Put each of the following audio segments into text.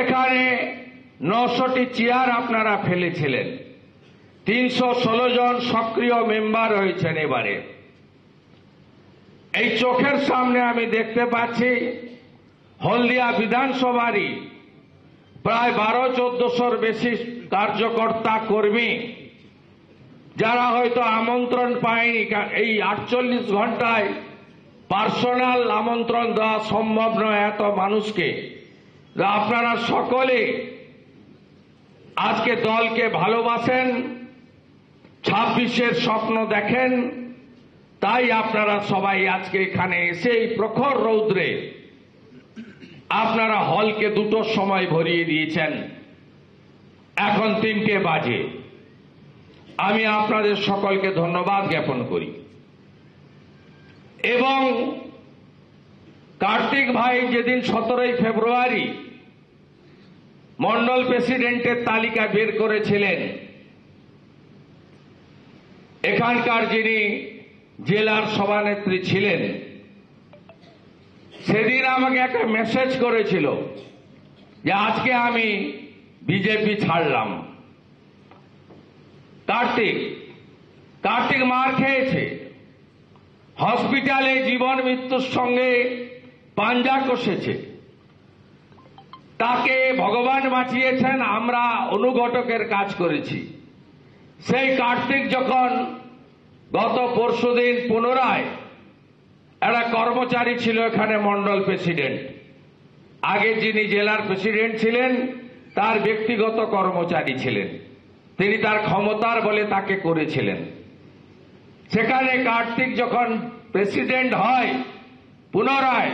এখানে 900টি চেয়ার আপনারা ফেলেছিলেন। 316 জন সক্রিয় মেম্বার হয়েছেন। এবারে এই চোখের সামনে আমি দেখতে পাচ্ছি হলদিয়া বিধানসভারই প্রায় 1200-1400 বেশি কার্যকর্তা কর্মী যারা হয়তো আমন্ত্রণ পায়নি। এই 48 ঘন্টায় পার্সোনাল আমন্ত্রণ দেওয়া সম্ভব নয় এত মানুষকে। আপনারা সকলে আজকে দলকে ভালোবাসেন, 26-এর স্বপ্ন দেখেন, তাই আপনারা সবাই আজকে এখানে এসে এই প্রখর রৌদ্রে আপনারা হলকে 2টোর সময় ভরিয়ে দিয়েছেন। এখন 3টে বাজে। আমি আপনাদের সকলকে ধন্যবাদ জ্ঞাপন করি এবং কার্তিক ভাই যেদিন 17ই ফেব্রুয়ারি মন্ডল প্রেসিডেন্টের তালিকা বের করেছিলেন, এখানকার যিনি জেলার সভানেত্রী ছিলেন সেদিন আমাকে একটা মেসেজ করেছিল যে আজকে আমি বিজেপি ছাড়লাম। কার্তিক মার খেয়েছে, হসপিটালে জীবন মৃত্যুর সঙ্গে পাঞ্জা কষেছে, তাকে ভগবান বাঁচিয়েছেন, আমরা অনুঘটকের কাজ করেছি। সেই কার্তিক যখন গত পরশুদিন পুনরায় একটা কর্মচারী ছিল এখানে মন্ডল প্রেসিডেন্ট, আগে যিনি জেলার প্রেসিডেন্ট ছিলেন তার ব্যক্তিগত কর্মচারী ছিলেন, তিনি তার ক্ষমতার বলে তাকে করেছিলেন। সেখানে কার্তিক যখন প্রেসিডেন্ট হয় পুনরায়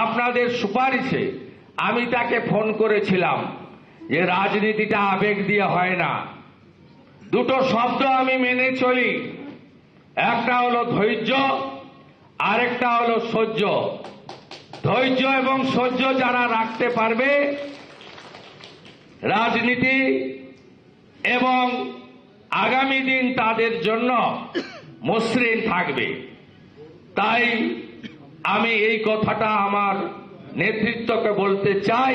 আপনাদের সুপারিশে আমি তাকে ফোন করেছিলাম যে রাজনীতিটা আবেগ দিয়ে হয় না, 2টো শব্দ আমি মেনে চলি, একটা হলো ধৈর্য, আরেকটা হলো সহ্য। ধৈর্য এবং সহ্য যারা রাখতে পারবে রাজনীতি এবং আগামী দিন তাদের জন্য মসৃণ থাকবে। তাই আমি এই কথাটা আমার নেতৃত্বকে বলতে চাই,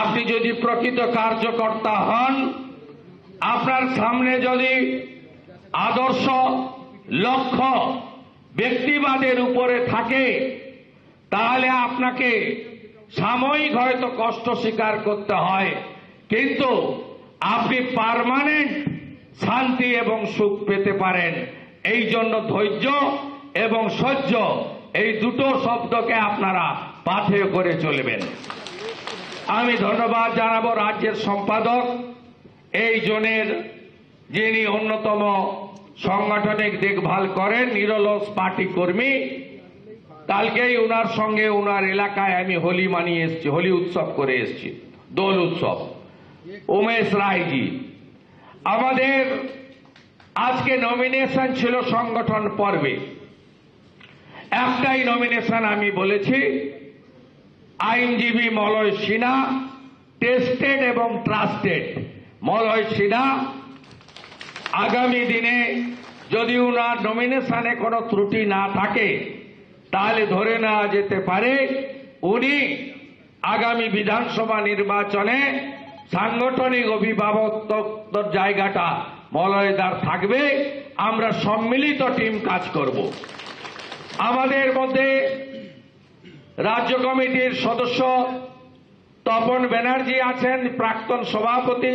আপনি যদি প্রকৃত কার্যকর্তা হন, আপনার সামনে যদি আদর্শ লক্ষ্য ব্যক্তিবাদের উপরে থাকে, তাহলে আপনাকে সাময়িক হয়তো কষ্ট স্বীকার করতে হয়, কিন্তু আপনি পার্মানেন্ট শান্তি এবং সুখ পেতে পারেন। এই জন্য ধৈর্য এবং সহ্য এই 2টো শব্দকে আপনারা পাথেয় করে চলবেন। আমি ধন্যবাদ জানাবো রাজ্যের সম্পাদক এই জোনের, যিনি অন্যতম সাংগঠনিক দেখভাল করেন, নিরলস পার্টি কর্মী। কালকেই উনার সঙ্গে উনার এলাকায় আমি হোলি মানিয়ে এসেছি, হোলি উৎসব করে এসেছি, দোল উৎসব। উমেশ রায়জি, আমাদের আজকে নমিনেশন ছিল সংগঠন পর্বে, একটাই নমিনেশন আমি বলেছি, আইনজীবী মলয় সিনহা, টেস্টেড এবং ট্রাস্টেড মলয় সিনহা। আগামী দিনে যদি উনার নমিনেশনে কোনো ত্রুটি না থাকে তাহলে ধরে নেওয়া যেতে পারে উনি আগামী বিধানসভা নির্বাচনে সাংগঠনিক অভিভাবকত্বর জায়গাটা মলয়দার থাকবে। আমরা সম্মিলিত টিম কাজ করব। আমাদের মধ্যে রাজ্য কমিটির সদস্য তপন ব্যানার্জি আছেন, প্রাক্তন সভাপতি,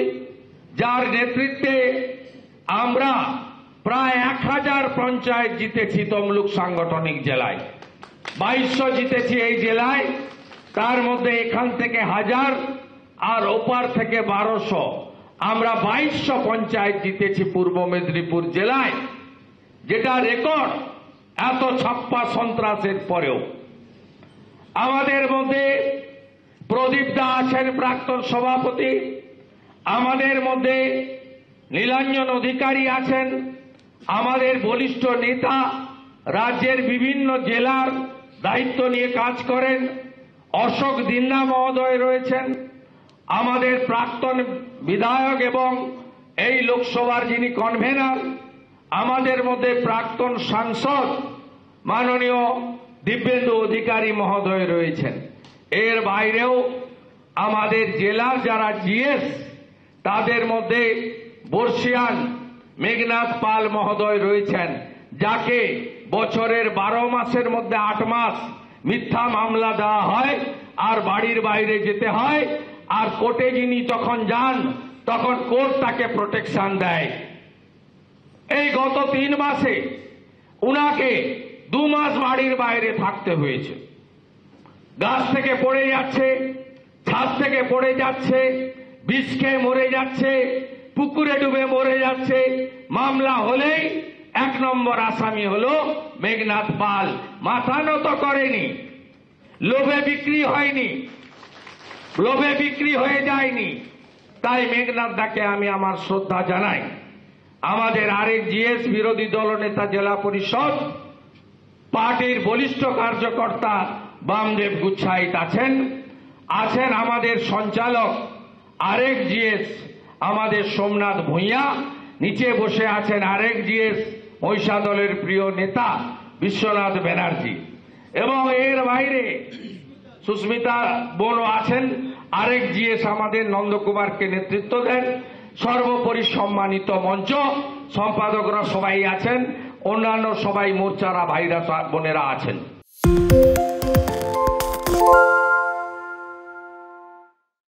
যার নেতৃত্বে আমরা প্রায় 1000 পঞ্চায়েত জিতেছি তমলুক সাংগঠনিক জেলায়, 2200 জিতেছি এই জেলায়, তার মধ্যে এখান থেকে 1000 আর ওপার থেকে 1200, আমরা 2200 পঞ্চায়েত জিতেছি পূর্ব মেদিনীপুর জেলায়, যেটা রেকর্ড এত ছাপ্পা সন্ত্রাসের পরেও। আমাদের মধ্যে প্রদীপ দা আছেন প্রাক্তন সভাপতি, আমাদের মধ্যে নীলাঞ্জন অধিকারী আছেন, আমাদের বলিষ্ঠ নেতা, রাজ্যের বিভিন্ন জেলার দায়িত্ব নিয়ে কাজ করেন, অশোক দিন্না মহোদয় রয়েছেন, আমাদের প্রাক্তন বিধায়ক এবং এই লোকসভার যিনি কনভেনার, আমাদের মধ্যে প্রাক্তন সাংসদ মাননীয় দিব্যেন্দু অধিকারী মহোদয় রয়েছেন। এর বাইরেও আমাদের জেলার যারা জিএস তাদের মধ্যে বর্ষিয়ান মেঘনাথ পাল মহোদয় রয়েছেন, যাকে বছরের 12 মাসের মধ্যে 8 মাস মিথ্যা মামলা দেওয়া হয় আর বাড়ির বাইরে যেতে হয়, আর কোর্টে যিনি যখন যান তখন কোর্ট তাকে প্রোটেকশন দেয়। এই গত 3 মাসে উনাকে 2 মাস বাড়ির বাইরে থাকতে হয়েছে। গাছ থেকে পড়ে যাচ্ছে, ছাদ থেকে পড়ে যাচ্ছে, বিষ খেয়ে মরে যাচ্ছে, পুকুরে ডুবে মরে যাচ্ছে। মামলা হলেই 1 নম্বর আসামি হলো মেঘনাথ পাল। মাথা নত করেনি, লোভে বিক্রি হয়নি, লোভে বিক্রি হয়ে যায়নি। তাই মেঘনাথ দাকে আমি আমার শ্রদ্ধা জানাই। আমাদের আরেক জিএস বিরোধী দলনেতা জেলা পরিষদ পার্টির বলিষ্ঠ কার্যকর্তা বামদেব গুচ্ছাইত আছেন। আছেন আমাদের সঞ্চালক আরেক জিএস আমাদের সোমনাথ ভূঁইয়া। নিচে বসে আছেন আরেক জিএস মহিষা দলের প্রিয় নেতা বিশ্বনাথ ব্যানার্জি। এবং এর বাইরে সুস্মিতা বোনও আছেন। আরেক জিএস আমাদের নন্দকুমারকে নেতৃত্ব দেন। সর্বোপরি সম্মানিত মঞ্চ সম্পাদকরা সবাই আছেন, অন্যান্য সবাই মোর্চারা ভাইরা বোনেরা আছেন।